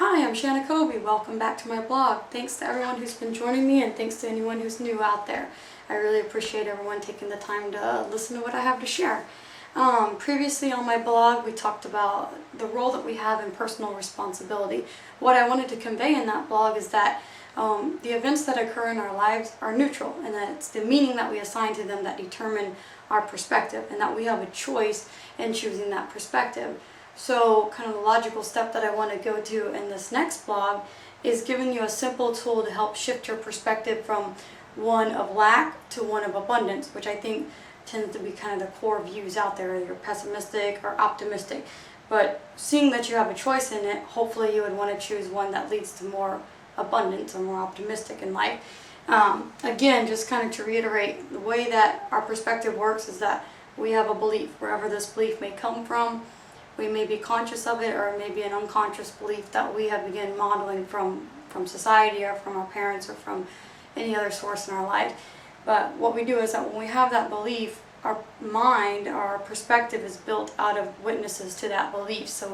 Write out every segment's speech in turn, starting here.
Hi, I'm Shanna Kobe. Welcome back to my blog. Thanks to everyone who's been joining me and thanks to anyone who's new out there. I really appreciate everyone taking the time to listen to what I have to share. Previously on my blog, we talked about the role that we have in personal responsibility. What I wanted to convey in that blog is that the events that occur in our lives are neutral, and that it's the meaning that we assign to them that determine our perspective, and that we have a choice in choosing that perspective. So kind of the logical step that I want to go to in this next blog is giving you a simple tool to help shift your perspective from one of lack to one of abundance, which I think tends to be kind of the core views out there, either pessimistic or optimistic. But seeing that you have a choice in it, hopefully you would want to choose one that leads to more abundance or more optimistic in life. Again, just kind of to reiterate, the way that our perspective works is that we have a belief, wherever this belief may come from. We may be conscious of it, or it may be an unconscious belief that we have begun modeling from society or from our parents or from any other source in our life. But what we do is that when we have that belief, our mind, our perspective is built out of witnesses to that belief. So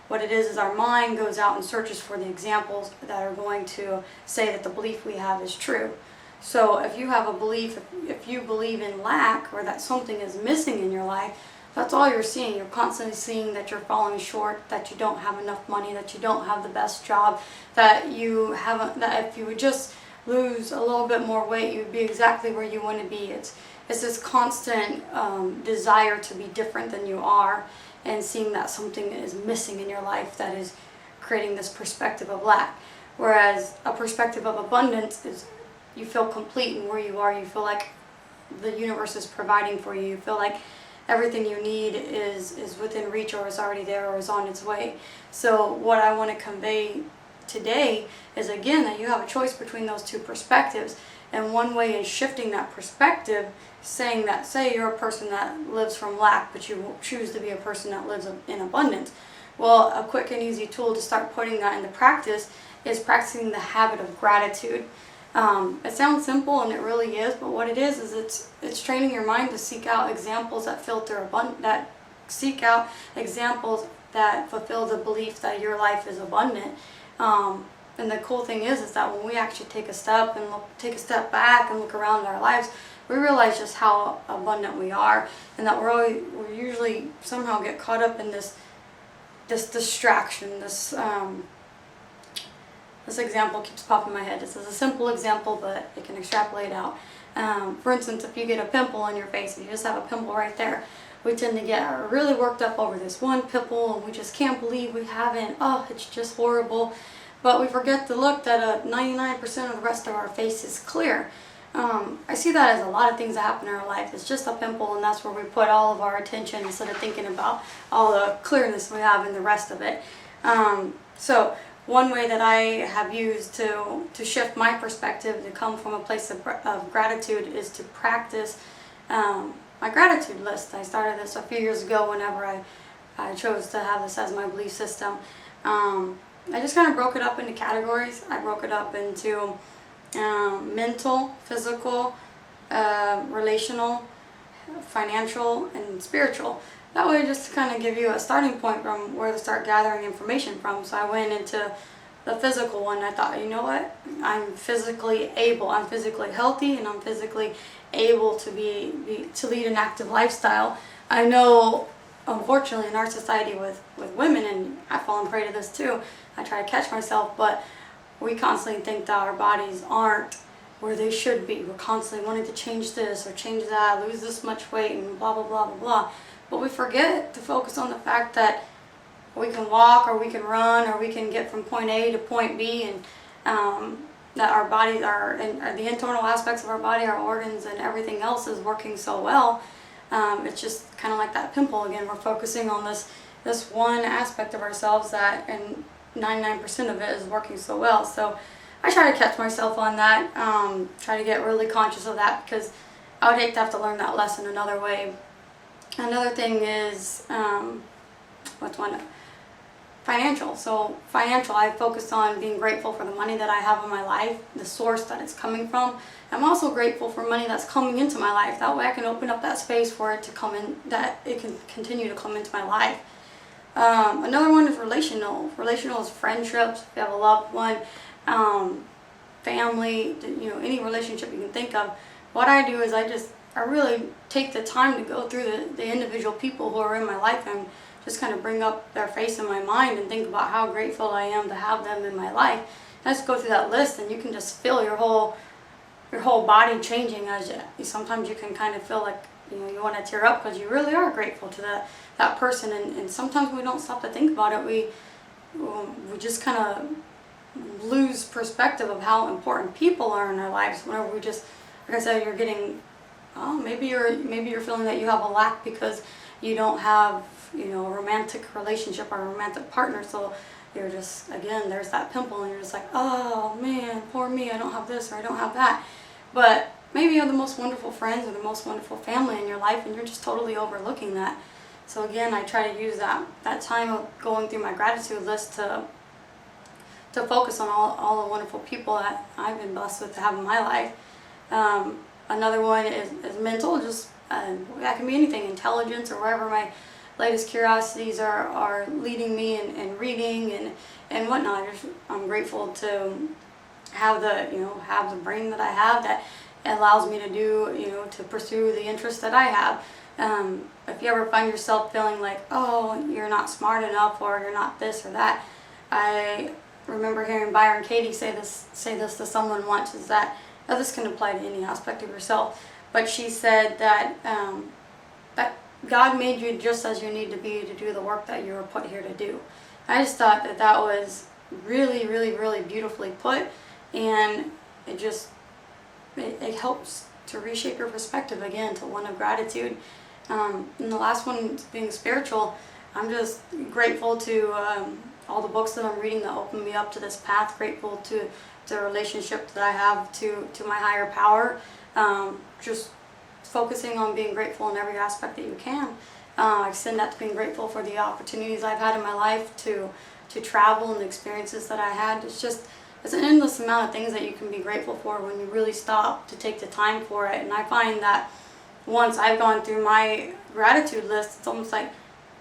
what it is our mind goes out and searches for the examples that are going to say that the belief we have is true. So if you have a belief, if you believe in lack or that something is missing in your life, that's all you're seeing. You're constantly seeing that you're falling short, that you don't have enough money, that you don't have the best job, that if you would just lose a little bit more weight, you'd be exactly where you want to be. It's this constant desire to be different than you are, and seeing that something is missing in your life that is creating this perspective of lack. Whereas a perspective of abundance is you feel complete in where you are. You feel like the universe is providing for you. You feel like everything you need is within reach, or is already there, or is on its way. So what I want to convey today is, again, that you have a choice between those two perspectives. And one way is shifting that perspective, saying that, say you're a person that lives from lack, but you choose to be a person that lives in abundance. Well, a quick and easy tool to start putting that into practice is practicing the habit of gratitude. It sounds simple, and it really is, but what it is it's training your mind to seek out examples that seek out examples that fulfill the belief that your life is abundant. And the cool thing is that when we actually take a step back and look around our lives, we realize just how abundant we are, and that we usually somehow get caught up in this distraction. This example keeps popping in my head. This is a simple example, but it can extrapolate out. For instance, if you get a pimple on your face, if you just have a pimple right there, we tend to get really worked up over this one pimple, and we just can't believe we haven't. Oh, it's just horrible. But we forget to look that 99% of the rest of our face is clear. I see that as a lot of things that happen in our life. It's just a pimple, and that's where we put all of our attention instead of thinking about all the clearness we have in the rest of it. So one way that I have used to shift my perspective to come from a place of gratitude is to practice my gratitude list. I started this a few years ago whenever I chose to have this as my belief system. I just kind of broke it up into categories. I broke it up into mental, physical, relational, financial, and spiritual. That way, just to kind of give you a starting point from where to start gathering information from. So I went into the physical one. I thought, you know what? I'm physically able. I'm physically healthy, and I'm physically able to lead an active lifestyle. I know, unfortunately, in our society with women, and I've fallen prey to this too, I try to catch myself, but we constantly think that our bodies aren't where they should be. We're constantly wanting to change this or change that, lose this much weight, and blah, blah, blah, blah, blah. But we forget to focus on the fact that we can walk, or we can run, or we can get from point A to point B, and that our bodies and the internal aspects of our body, our organs, and everything else is working so well. It's just kind of like that pimple again. We're focusing on this one aspect of ourselves that, and 99% of it is working so well. So I try to catch myself on that, try to get really conscious of that, because I would hate to have to learn that lesson another way. Another thing is, financial. So financial, I focus on being grateful for the money that I have in my life, the source that it's coming from. I'm also grateful for money that's coming into my life. That way I can open up that space for it to come in, that it can continue to come into my life. Another one is relational. Relational is friendships. If you have a loved one, family, any relationship you can think of. What I do is I really take the time to go through the individual people who are in my life and just kind of bring up their face in my mind and think about how grateful I am to have them in my life. And just go through that list, and you can just feel your whole body changing as sometimes you can kind of feel like you want to tear up because you really are grateful to that person, and sometimes we don't stop to think about it. We just kind of lose perspective of how important people are in our lives whenever we just, like I said, you're getting, maybe you're feeling that you have a lack because you don't have a romantic relationship or a romantic partner, so you're just, again, there's that pimple and you're just like, oh man, poor me, I don't have this or I don't have that. But maybe you have the most wonderful friends or the most wonderful family in your life and you're just totally overlooking that. So again, I try to use that time of going through my gratitude list to focus on all the wonderful people that I've been blessed with to have in my life. Another one is mental, just that can be anything, intelligence, or wherever my latest curiosities are leading me in reading and whatnot. I'm grateful to have the brain that I have that allows me to do, to pursue the interests that I have. If you ever find yourself feeling like, oh, you're not smart enough or you're not this or that, I remember hearing Byron Katie say this to someone once, is that, now this can apply to any aspect of yourself, but she said that that God made you just as you need to be to do the work that you were put here to do. I just thought that was really, really, really beautifully put, and it helps to reshape your perspective again to one of gratitude. And the last one, being spiritual, I'm just grateful to all the books that I'm reading that open me up to this path, grateful to the relationship that I have to my higher power, just focusing on being grateful in every aspect that you can. I extend that to being grateful for the opportunities I've had in my life to travel and the experiences that I had. It's an endless amount of things that you can be grateful for when you really stop to take the time for it. And I find that once I've gone through my gratitude list, it's almost like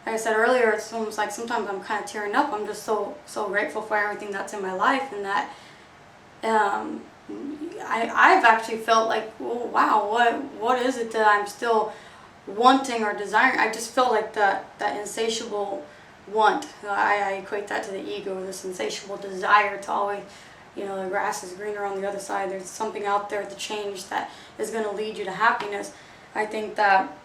I said earlier, it's almost like sometimes I'm kind of tearing up. I'm just so grateful for everything that's in my life, and that I've actually felt like, oh, wow, what is it that I'm still wanting or desiring? I just feel like that insatiable want. I equate that to the ego, this insatiable desire to always, the grass is greener on the other side. There's something out there, the change that is going to lead you to happiness. I think that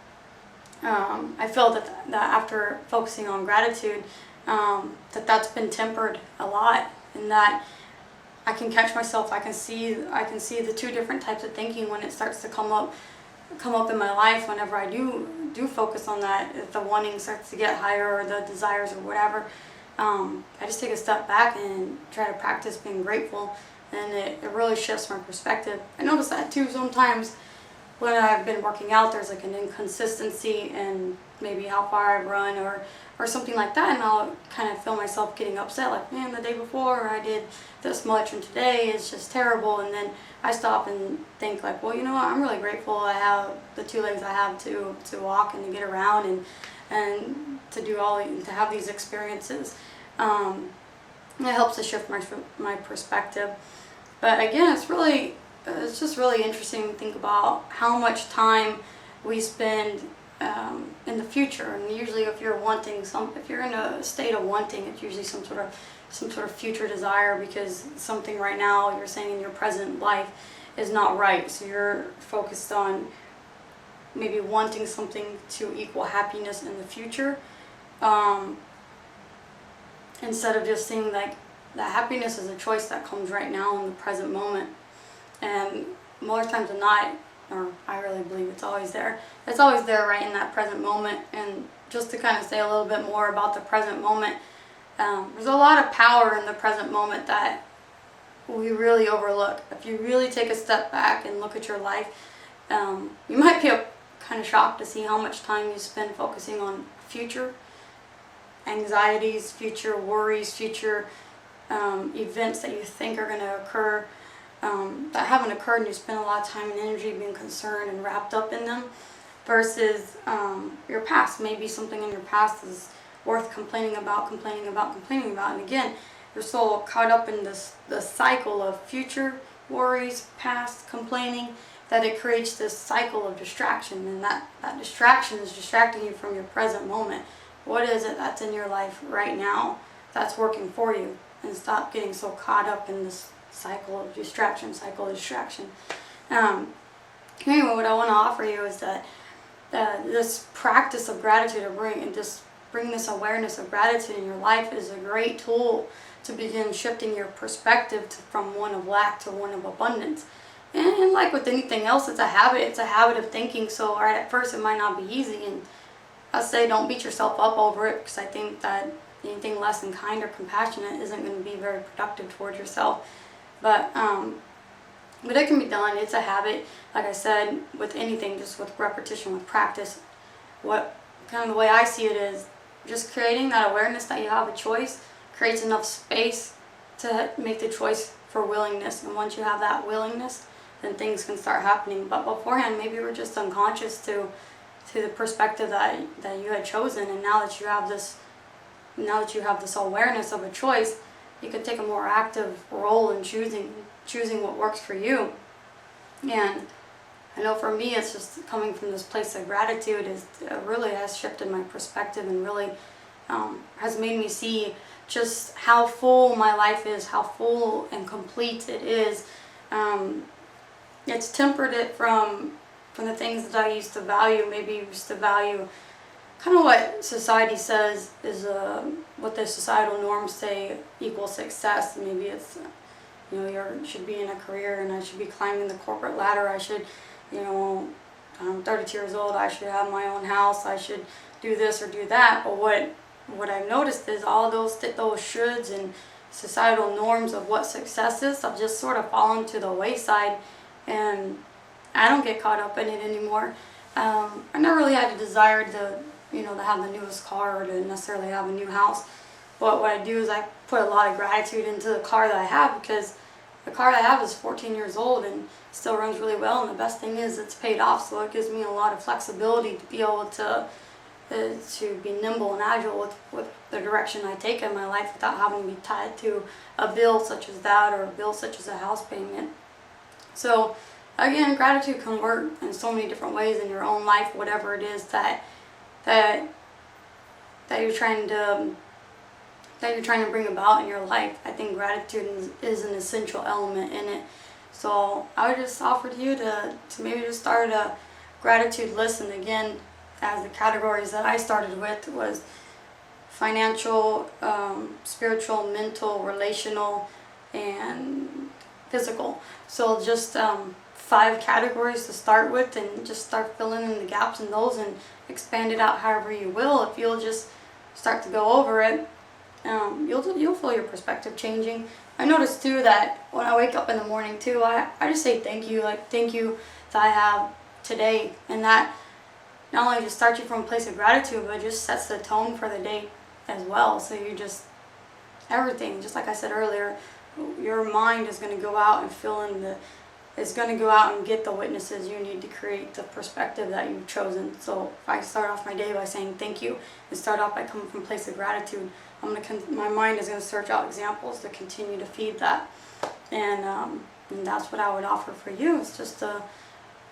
I feel that after focusing on gratitude, that's been tempered a lot, and that I can catch myself. I can see the two different types of thinking when it starts to come up in my life. Whenever I do focus on that, if the wanting starts to get higher or the desires or whatever, I just take a step back and try to practice being grateful, and it really shifts my perspective. I notice that too sometimes when I've been working out, there's like an inconsistency in maybe how far I've run or something like that, and I'll kind of feel myself getting upset, like, man, the day before I did this much and today is just terrible. And then I stop and think like, well, you know what, I'm really grateful I have the two legs I have to walk and to get around and to have these experiences. It helps to shift my perspective. But again, it's just really interesting to think about how much time we spend in the future. And usually if you're in a state of wanting, it's usually some sort of future desire, because something right now you're saying in your present life is not right. So you're focused on maybe wanting something to equal happiness in the future, instead of just seeing like that happiness is a choice that comes right now in the present moment. And more times than not, or I really believe it's always there. It's always there right in that present moment. And just to kind of say a little bit more about the present moment, there's a lot of power in the present moment that we really overlook. If you really take a step back and look at your life, you might be kind of shocked to see how much time you spend focusing on future anxieties, future worries, future events that you think are going to occur, that haven't occurred, and you spend a lot of time and energy being concerned and wrapped up in them, versus your past. Maybe something in your past worth complaining about. And again, you're so caught up in the cycle of future worries, past complaining, that it creates this cycle of distraction, and that distraction is distracting you from your present moment. What is it that's in your life right now that's working for you? And stop getting so caught up in this cycle of distraction. Anyway, what I want to offer you is that this practice of gratitude, or bring this awareness of gratitude in your life, is a great tool to begin shifting your perspective from one of lack to one of abundance. And like with anything else, it's a habit. It's a habit of thinking. So right at first it might not be easy, and I say don't beat yourself up over it, because I think that anything less than kind or compassionate isn't going to be very productive towards yourself. But it can be done. It's a habit. Like I said, with anything, just with repetition, with practice. What kind of the way I see it is just creating that awareness that you have a choice creates enough space to make the choice for willingness. And once you have that willingness, then things can start happening. But beforehand, maybe you were just unconscious to the perspective that you had chosen. And now that you have this awareness of a choice, you can take a more active role in choosing what works for you. And I know for me, it's just coming from this place of gratitude really has shifted my perspective, and really has made me see just how full my life is, how full and complete it is. It's tempered it from the things that I used to value. Maybe used to value kind of what society says is what the societal norms say equals success. Maybe it's you should be in a career, and I should be climbing the corporate ladder. I should, I'm 32 years old. I should have my own house. I should do this or do that. But what I've noticed is all those shoulds and societal norms of what success is have just sort of fallen to the wayside, and I don't get caught up in it anymore. I never really had a desire to have the newest car, or to necessarily have a new house. But what I do is I put a lot of gratitude into the car that I have, because the car that I have is 14 years old and still runs really well. And the best thing is it's paid off, so it gives me a lot of flexibility to be able to be nimble and agile with the direction I take in my life, without having to be tied to a bill such as that, or a bill such as a house payment. So again, gratitude can work in so many different ways in your own life, whatever it is that you're trying to bring about in your life. I think gratitude is an essential element in it. So I would just offer to you to maybe just start a gratitude list. And again, as the categories that I started with was financial, spiritual, mental, relational, and physical. So just 5 categories to start with, and just start filling in the gaps in those, and expand it out however you will. If you'll just start to go over it, you'll feel your perspective changing. I notice too that when I wake up in the morning too, I just say thank you, thank you that I have today, and that not only just starts you from a place of gratitude, but it just sets the tone for the day as well. So you just, everything, just like I said earlier, your mind is going to go out and it's going to go out and get the witnesses you need to create the perspective that you've chosen. So if I start off my day by saying thank you, and start off by coming from a place of gratitude, my mind is going to search out examples to continue to feed that. And that's what I would offer for you, is just to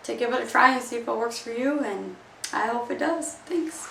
give it a try and see if it works for you, and I hope it does. Thanks.